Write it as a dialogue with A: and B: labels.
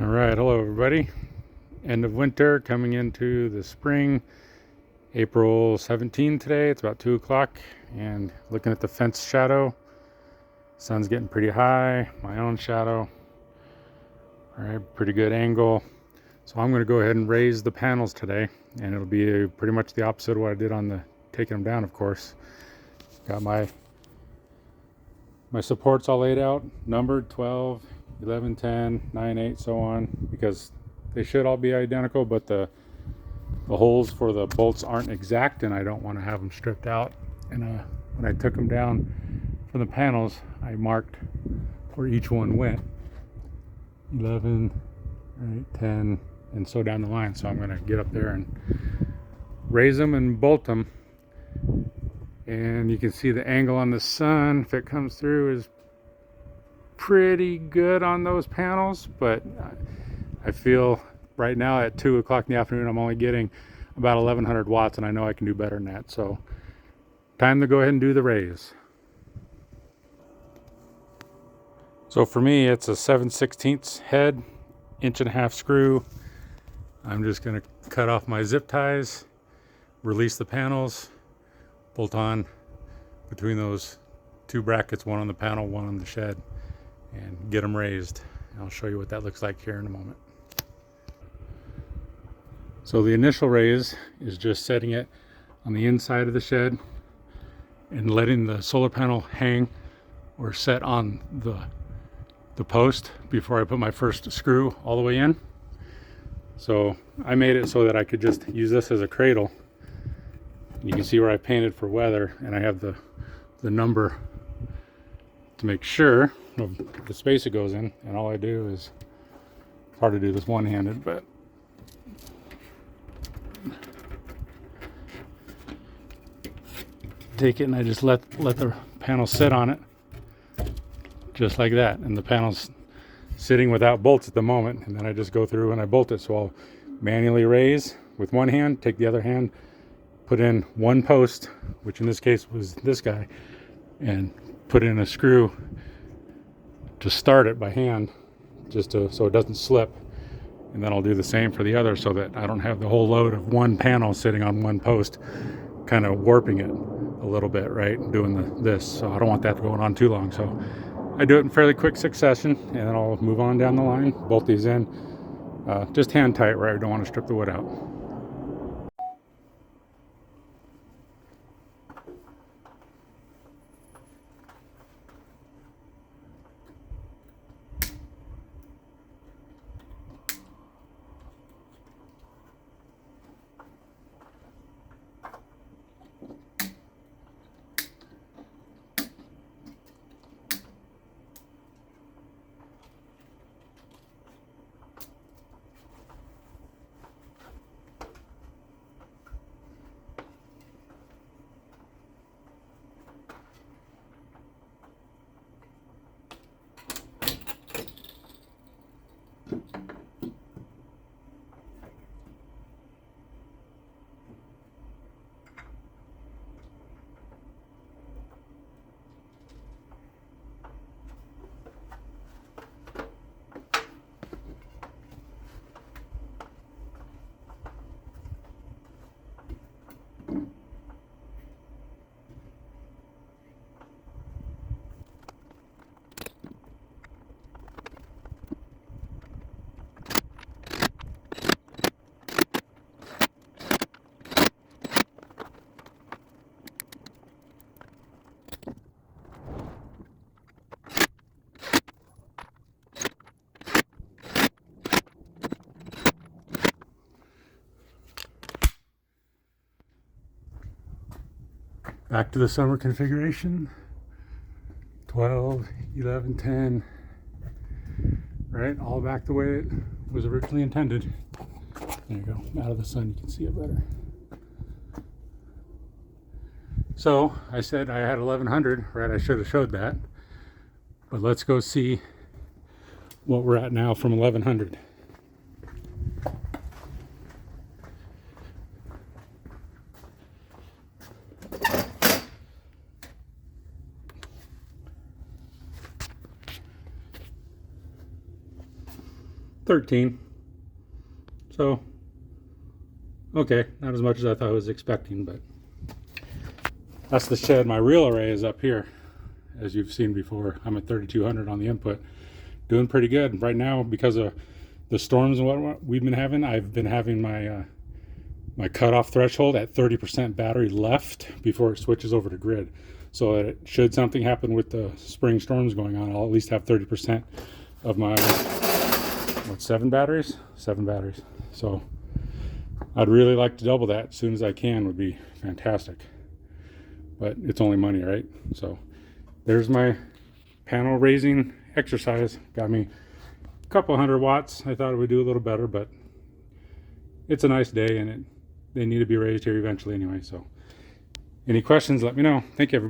A: All right, hello everybody. End of winter, coming into the spring. April 17 today. It's about 2 o'clock, and looking at the fence shadow. Sun's getting pretty high. My own shadow. All right, pretty good angle. So I'm going to go ahead and raise the panels today, and it'll be pretty much the opposite of what I did on the taking them down. Of course, got my supports all laid out, numbered 12, 11, 10, 9, 8, so on, because they should all be identical, but the holes for the bolts aren't exact, and I don't want to have them stripped out. And when I took them down from the panels, I marked where each one went, 11, right, 10, and so down the line. So I'm going to get up there and raise them and bolt them. And you can see the angle on the sun, if it comes through, is pretty good on those panels, but I feel right now at 2 o'clock in the afternoon I'm only getting about 1100 watts, and I know I can do better than that. So time to go ahead and do the raise. So for me, it's a 7/16 head, 1.5 inch screw. I'm just going to cut off my zip ties, release the panels, bolt on between those two brackets, one on the panel, one on the shed, and get them raised. I'll show you what that looks like here in a moment. So the initial raise is just setting it on the inside of the shed and letting the solar panel hang or set on the post before I put my first screw all the way in. So I made it so that I could just use this as a cradle. You can see where I painted for weather, and I have the number to make sure of the space it goes in. And all I do is, it's hard to do this one-handed, but take it and I just let the panel sit on it, just like that. And the panel's sitting without bolts at the moment, and then I just go through and I bolt it. So I'll manually raise with one hand, take the other hand, put in one post, which in this case was this guy, and put in a screw to start it by hand, so it doesn't slip. And then I'll do the same for the other, so that I don't have the whole load of one panel sitting on one post, kind of warping it a little bit, right? Doing this. So I don't want that going on too long. So I do it in fairly quick succession, and then I'll move on down the line, bolt these in, just hand tight, right? I don't want to strip the wood out. Back to the summer configuration, 12, 11, 10, right? All back the way it was originally intended. There you go, out of the sun you can see it better. So I said I had 1100, right? I should have showed that, but let's go see what we're at now from 1100. 13. So, okay, not as much as I thought I was expecting, but that's the shed. My real array is up here, as you've seen before. I'm at 3,200 on the input. Doing pretty good. Right now, because of the storms and what we've been having, I've been having my my cutoff threshold at 30% battery left before it switches over to grid. So that should something happen with the spring storms going on, I'll at least have 30% of my, what, 7 batteries? 7 batteries. So I'd really like to double that as soon as I can. Would be fantastic. But it's only money, right? So there's my panel raising exercise. Got me a couple 100 watts. I thought it would do a little better, but it's a nice day, and they need to be raised here eventually anyway. So any questions, let me know. Thank you, everybody.